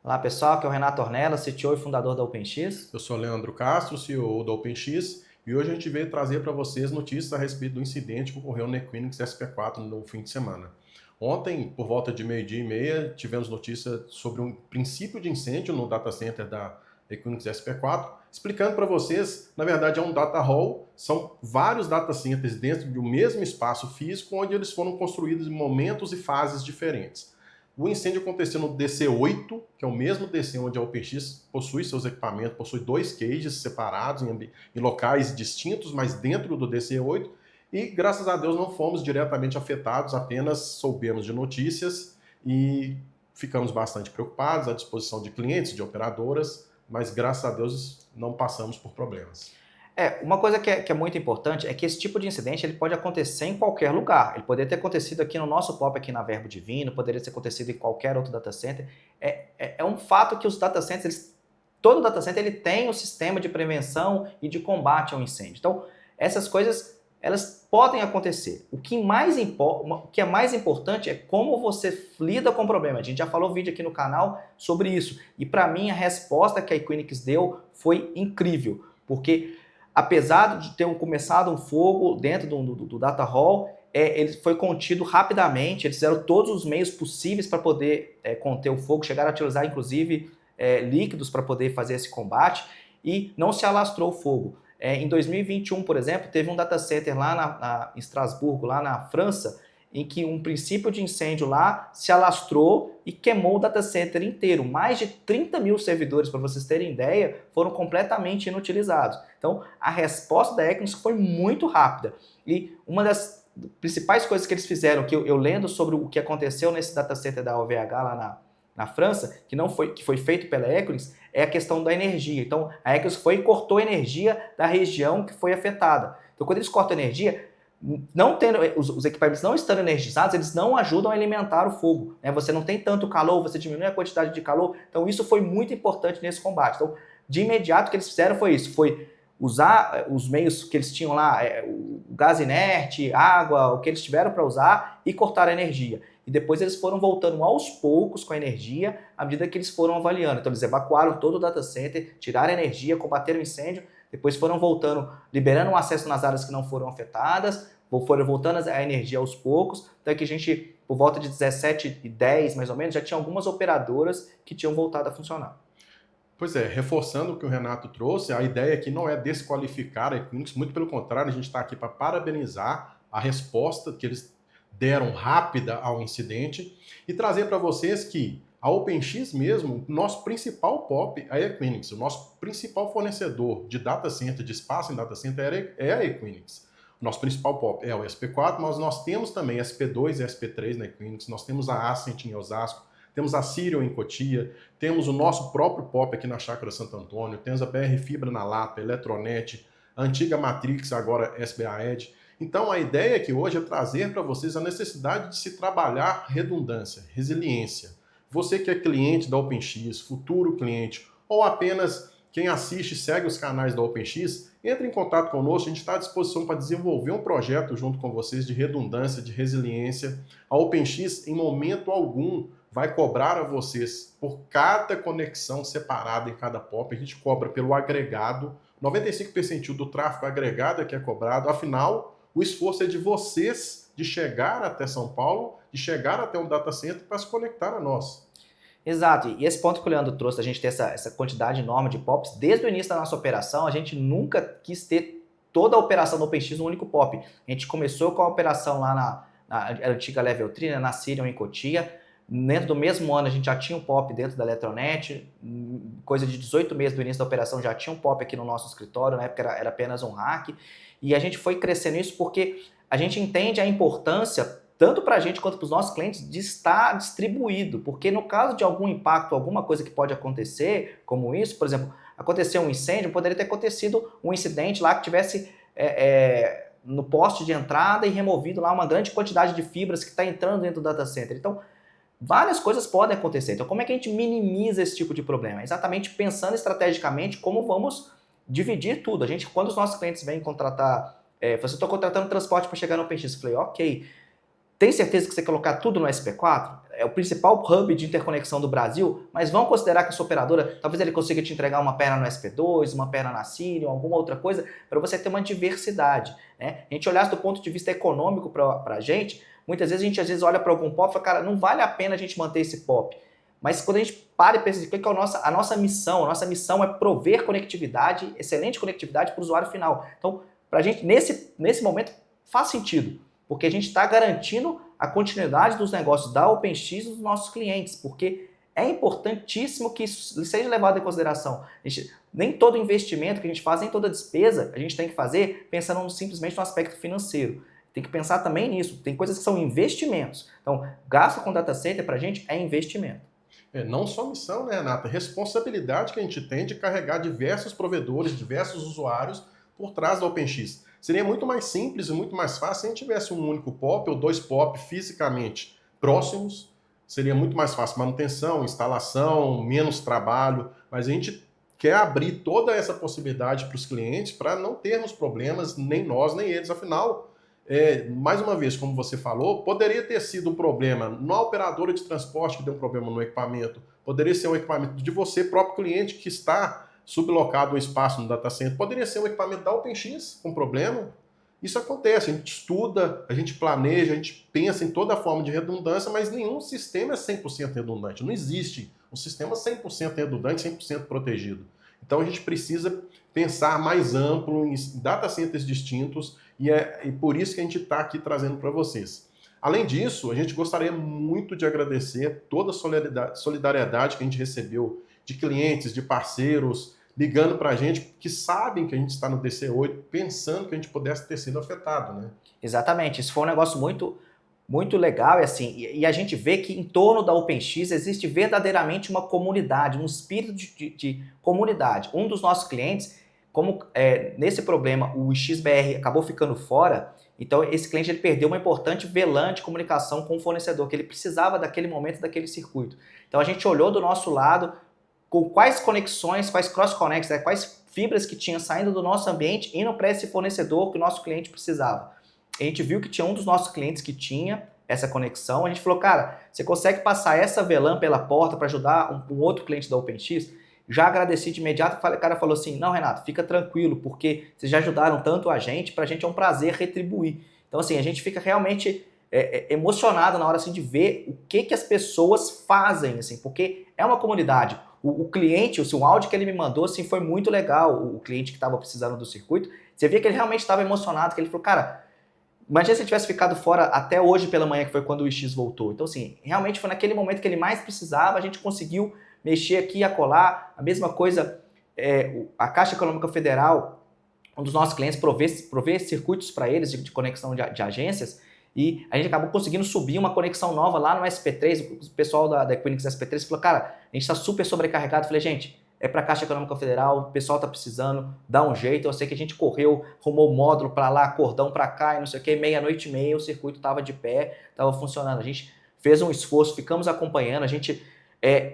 Olá pessoal, aqui é o Renato Ornella, CTO e fundador da OpenX. Eu sou Leandro Castro, CEO da OpenX, e hoje a gente veio trazer para vocês notícias a respeito do incidente que ocorreu no Equinix SP4 no fim de semana. Ontem, por volta de meio-dia e meia, tivemos notícia sobre um princípio de incêndio no data center da Equinix SP4, explicando para vocês, na verdade é um data hall, são vários data centers dentro de um mesmo espaço físico, onde eles foram construídos em momentos e fases diferentes. O incêndio aconteceu no DC8, que é o mesmo DC onde a OpenX possui seus equipamentos, possui dois cages separados em locais distintos, mas dentro do DC8. E graças a Deus não fomos diretamente afetados, apenas soubemos de notícias e ficamos bastante preocupados, à disposição de clientes, de operadoras, mas graças a Deus não passamos por problemas. Uma coisa que é muito importante é que esse tipo de incidente ele pode acontecer em qualquer lugar. Ele poderia ter acontecido aqui no nosso POP, aqui na Verbo Divino, poderia ter acontecido em qualquer outro data center. É um fato que os data centers, todo data center ele tem um sistema de prevenção e de combate ao incêndio. Então, essas coisas elas podem acontecer. O que é mais importante é como você lida com o problema. A gente já falou vídeo aqui no canal sobre isso. E para mim a resposta que a Equinix deu foi incrível, porque apesar de ter começado um fogo dentro do data hall, ele foi contido rapidamente, eles fizeram todos os meios possíveis para poder conter o fogo, chegaram a utilizar inclusive líquidos para poder fazer esse combate e não se alastrou o fogo. Em 2021, por exemplo, teve um data center lá em Estrasburgo, lá na França, em que um princípio de incêndio lá se alastrou e queimou o data center inteiro. Mais de 30 mil servidores, para vocês terem ideia, foram completamente inutilizados. Então, a resposta da Equinix foi muito rápida. E uma das principais coisas que eles fizeram, que eu lendo sobre o que aconteceu nesse data center da OVH lá na França, que foi feito pela Equinix, é a questão da energia. Então, a Equinix foi e cortou a energia da região que foi afetada. Então, quando eles cortam a energia, não tendo, os equipamentos não estando energizados, eles não ajudam a alimentar o fogo. Né? Você não tem tanto calor, você diminui a quantidade de calor. Então, isso foi muito importante nesse combate. Então, de imediato, o que eles fizeram foi isso, foi usar os meios que eles tinham lá, o gás inerte, água, o que eles tiveram para usar e cortar a energia. E depois eles foram voltando aos poucos com a energia à medida que eles foram avaliando. Então eles evacuaram todo o data center, tiraram a energia, combateram o incêndio, depois foram voltando, liberando o acesso nas áreas que não foram afetadas, foram voltando a energia aos poucos, até que a gente, por volta de 17h10 mais ou menos, já tinha algumas operadoras que tinham voltado a funcionar. Pois é, reforçando o que o Renato trouxe, a ideia aqui não é desqualificar a Equinix, muito pelo contrário, a gente está aqui para parabenizar a resposta que eles deram rápida ao incidente e trazer para vocês que a OpenX mesmo, nosso principal POP é a Equinix, o nosso principal fornecedor de data center, de espaço em data center é a Equinix. O nosso principal POP é o SP4, mas nós temos também SP2 e SP3 na Equinix, nós temos a Ascent em Osasco, temos a Sirion em Cotia, temos o nosso próprio POP aqui na Chácara Santo Antônio, temos a BR Fibra na Lapa, Eletronet, a antiga Matrix, agora SBA Edge. Então a ideia aqui hoje é trazer para vocês a necessidade de se trabalhar redundância, resiliência. Você que é cliente da OpenX, futuro cliente, ou apenas quem assiste e segue os canais da OpenX, entre em contato conosco, a gente está à disposição para desenvolver um projeto junto com vocês de redundância, de resiliência. A OpenX, em momento algum, vai cobrar a vocês por cada conexão separada em cada POP. A gente cobra pelo agregado, 95% do tráfego agregado é que é cobrado. Afinal, o esforço é de vocês de chegar até São Paulo, de chegar até um data center para se conectar a nós. Exato, e esse ponto que o Leandro trouxe, a gente ter essa quantidade enorme de POPs, desde o início da nossa operação, a gente nunca quis ter toda a operação do OpenX no único POP. A gente começou com a operação lá na antiga Level 3, né, na Sirion em Cotia. Dentro do mesmo ano a gente já tinha um POP dentro da Eletronet, coisa de 18 meses do início da operação já tinha um POP aqui no nosso escritório, na época era apenas um rack, e a gente foi crescendo isso porque a gente entende a importância tanto para a gente quanto para os nossos clientes, de estar distribuído, porque no caso de algum impacto, alguma coisa que pode acontecer, como isso, por exemplo, aconteceu um incêndio, poderia ter acontecido um incidente lá que tivesse no poste de entrada e removido lá uma grande quantidade de fibras que está entrando dentro do data center. Então, várias coisas podem acontecer. Então, como é que a gente minimiza esse tipo de problema? Exatamente pensando estrategicamente como vamos dividir tudo. Quando os nossos clientes vêm contratar, você está contratando transporte para chegar no OpenX, eu falei, ok, Tem certeza que você quer colocar tudo no SP4? É o principal hub de interconexão do Brasil, mas vamos considerar que a sua operadora, talvez ele consiga te entregar uma perna no SP2, uma perna na Sirius, alguma outra coisa, para você ter uma diversidade. Né? A gente olhasse do ponto de vista econômico para a gente, muitas vezes a gente olha para algum POP e fala, cara, não vale a pena a gente manter esse POP. Mas quando a gente para e pensa, o que é a nossa missão? A nossa missão é prover conectividade, excelente conectividade para o usuário final. Então, para a gente, nesse momento, faz sentido. Porque a gente está garantindo a continuidade dos negócios da OpenX dos nossos clientes, porque é importantíssimo que isso seja levado em consideração. Nem todo investimento que a gente faz, nem toda despesa a gente tem que fazer pensando simplesmente no aspecto financeiro. Tem que pensar também nisso. Tem coisas que são investimentos. Então, gasto com data center para a gente é investimento. Não só missão, né, Renata? Responsabilidade que a gente tem de carregar diversos provedores, diversos usuários por trás da OpenX. Seria muito mais simples e muito mais fácil se a gente tivesse um único POP ou dois POP fisicamente próximos. Seria muito mais fácil manutenção, instalação, menos trabalho. Mas a gente quer abrir toda essa possibilidade para os clientes para não termos problemas, nem nós, nem eles. Afinal, mais uma vez, como você falou, poderia ter sido um problema na operadora de transporte que deu um problema no equipamento. Poderia ser um equipamento de você, próprio cliente, que está sublocado o espaço no data center, poderia ser um equipamento da OpenX com problema. Isso acontece, a gente estuda, a gente planeja, a gente pensa em toda forma de redundância, mas nenhum sistema é 100% redundante. Não existe um sistema 100% redundante, 100% protegido. Então a gente precisa pensar mais amplo em data centers distintos e por isso que a gente está aqui trazendo para vocês. Além disso, a gente gostaria muito de agradecer toda a solidariedade que a gente recebeu de clientes, de parceiros, ligando para a gente, que sabem que a gente está no DC8, pensando que a gente pudesse ter sido afetado, né? Exatamente, isso foi um negócio muito, muito legal e a gente vê que em torno da OpenX existe verdadeiramente uma comunidade, um espírito de comunidade. Um dos nossos clientes, como nesse problema o XBR acabou ficando fora, então esse cliente ele perdeu uma importante VLAN de comunicação com o fornecedor, que ele precisava daquele momento, daquele circuito. Então a gente olhou do nosso lado, com quais conexões, quais cross-connects, quais fibras que tinha saindo do nosso ambiente indo para esse fornecedor que o nosso cliente precisava. A gente viu que tinha um dos nossos clientes que tinha essa conexão, a gente falou, cara, você consegue passar essa VLAN pela porta para ajudar um outro cliente da OpenX? Já agradeci de imediato, o cara falou assim, não, Renato, fica tranquilo, porque vocês já ajudaram tanto a gente, pra gente é um prazer retribuir. Então assim, a gente fica realmente emocionado na hora assim, de ver o que as pessoas fazem, assim, porque é uma comunidade. O cliente, o áudio que ele me mandou, assim, foi muito legal, o cliente que estava precisando do circuito, você via que ele realmente estava emocionado, que ele falou, cara, imagina se ele tivesse ficado fora até hoje pela manhã, que foi quando o X voltou. Então assim, realmente foi naquele momento que ele mais precisava, a gente conseguiu mexer aqui e acolá. A mesma coisa, a Caixa Econômica Federal, um dos nossos clientes provê circuitos para eles de conexão de agências, e a gente acabou conseguindo subir uma conexão nova lá no SP3, o pessoal da Equinix SP3 falou, cara, a gente está super sobrecarregado. Eu falei, gente, é para a Caixa Econômica Federal, o pessoal está precisando, dá um jeito. Eu sei que a gente correu, arrumou módulo para lá, cordão para cá e não sei o que, meia-noite e meia o circuito estava de pé, estava funcionando. A gente fez um esforço, ficamos acompanhando, a gente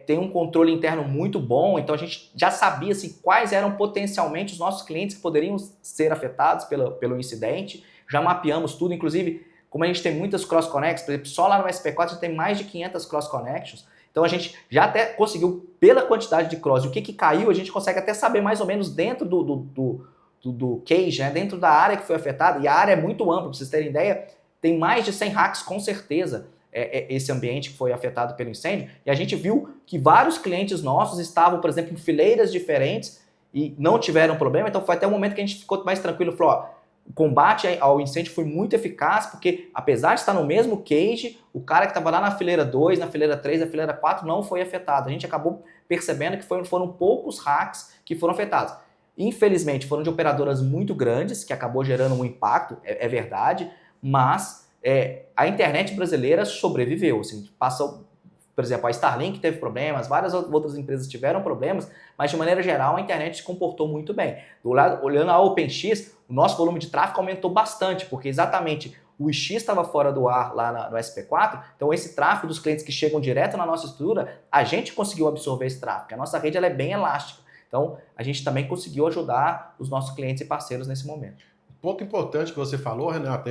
tem um controle interno muito bom, então a gente já sabia assim, quais eram potencialmente os nossos clientes que poderiam ser afetados pelo incidente, já mapeamos tudo, inclusive, como a gente tem muitas cross-connects, por exemplo, só lá no SP4 a gente tem mais de 500 cross-connections, então a gente já até conseguiu, pela quantidade de cross, e o que caiu, a gente consegue até saber mais ou menos dentro do cage, né, dentro da área que foi afetada, e a área é muito ampla, para vocês terem ideia, tem mais de 100 hacks com certeza, esse ambiente que foi afetado pelo incêndio, e a gente viu que vários clientes nossos estavam, por exemplo, em fileiras diferentes e não tiveram problema, então foi até o momento que a gente ficou mais tranquilo, falou, ó, o combate ao incêndio foi muito eficaz, porque apesar de estar no mesmo cage, o cara que estava lá na fileira 2, na fileira 3, na fileira 4 não foi afetado. A gente acabou percebendo que foram poucos hacks que foram afetados. Infelizmente, foram de operadoras muito grandes, que acabou gerando um impacto, é verdade, mas a internet brasileira sobreviveu. Assim, passou, por exemplo, a Starlink teve problemas, várias outras empresas tiveram problemas, mas de maneira geral a internet se comportou muito bem. Do lado, olhando a OpenX, o nosso volume de tráfego aumentou bastante, porque exatamente o X estava fora do ar lá no SP4, então esse tráfego dos clientes que chegam direto na nossa estrutura, a gente conseguiu absorver esse tráfego. A nossa rede ela é bem elástica, então a gente também conseguiu ajudar os nossos clientes e parceiros nesse momento. Um ponto importante que você falou, Renato,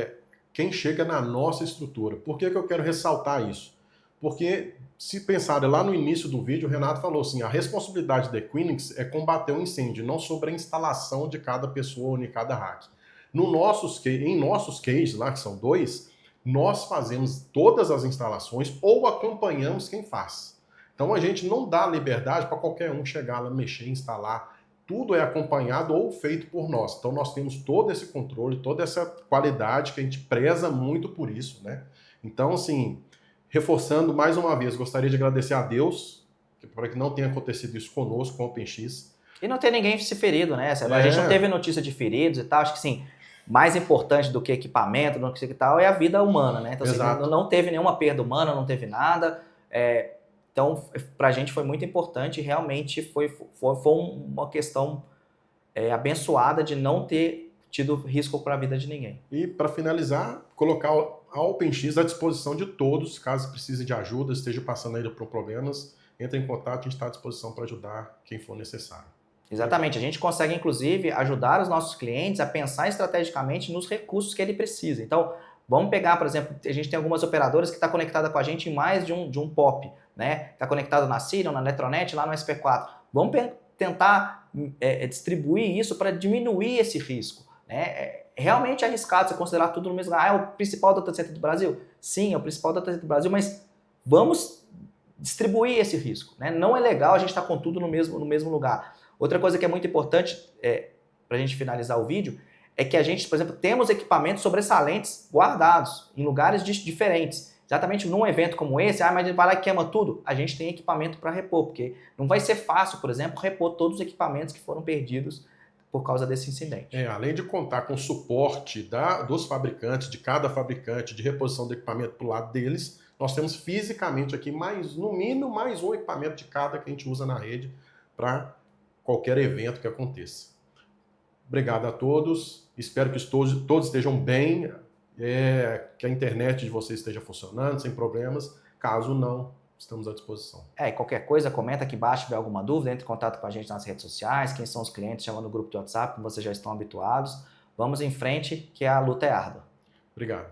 quem chega na nossa estrutura. Por que eu quero ressaltar isso? Porque, se pensar lá no início do vídeo, o Renato falou assim, a responsabilidade da Equinix é combater o incêndio, não sobre a instalação de cada pessoa ou de cada rack. Em nossos cases, lá que são 2, nós fazemos todas as instalações ou acompanhamos quem faz. Então a gente não dá liberdade para qualquer um chegar lá, mexer, instalar. Tudo é acompanhado ou feito por nós. Então nós temos todo esse controle, toda essa qualidade que a gente preza muito por isso, né? Então, assim, reforçando mais uma vez, gostaria de agradecer a Deus para que não tenha acontecido isso conosco, com o OpenX. E não ter ninguém se ferido, né? A gente não teve notícia de feridos e tal. Acho que sim, mais importante do que equipamento, do que tal, é a vida humana, né? Então, assim, não teve nenhuma perda humana, não teve nada. Então, pra gente foi muito importante e realmente foi uma questão abençoada de não ter tido risco para a vida de ninguém. E para finalizar, colocar a OpenX à disposição de todos, caso precise de ajuda, esteja passando aí por problemas, entre em contato, a gente está à disposição para ajudar quem for necessário. Exatamente, a gente consegue inclusive ajudar os nossos clientes a pensar estrategicamente nos recursos que ele precisa. Então, vamos pegar, por exemplo, a gente tem algumas operadoras que estão conectadas com a gente em mais de um POP, né? Está conectado na Sirion, na Eletronet, lá no SP4. Vamos tentar distribuir isso para diminuir esse risco. É realmente arriscado você considerar tudo no mesmo lugar. É o principal data center do Brasil? Sim, é o principal data center do Brasil, mas vamos distribuir esse risco. Né? Não é legal a gente estar com tudo no mesmo lugar. Outra coisa que é muito importante, para a gente finalizar o vídeo, é que a gente, por exemplo, temos equipamentos sobressalentes guardados em lugares diferentes. Exatamente num evento como esse, mas ele vai lá e queima tudo. A gente tem equipamento para repor, porque não vai ser fácil, por exemplo, repor todos os equipamentos que foram perdidos por causa desse incidente. Além de contar com o suporte dos fabricantes, de cada fabricante, de reposição do equipamento para o lado deles, nós temos fisicamente aqui, no mínimo, mais um equipamento de cada que a gente usa na rede para qualquer evento que aconteça. Obrigado a todos, espero que todos estejam bem, que a internet de vocês esteja funcionando, sem problemas. Caso não, estamos à disposição. E qualquer coisa, comenta aqui embaixo, se tiver alguma dúvida, entre em contato com a gente nas redes sociais, quem são os clientes, chama no grupo de WhatsApp, como vocês já estão habituados. Vamos em frente, que a luta é árdua. Obrigado.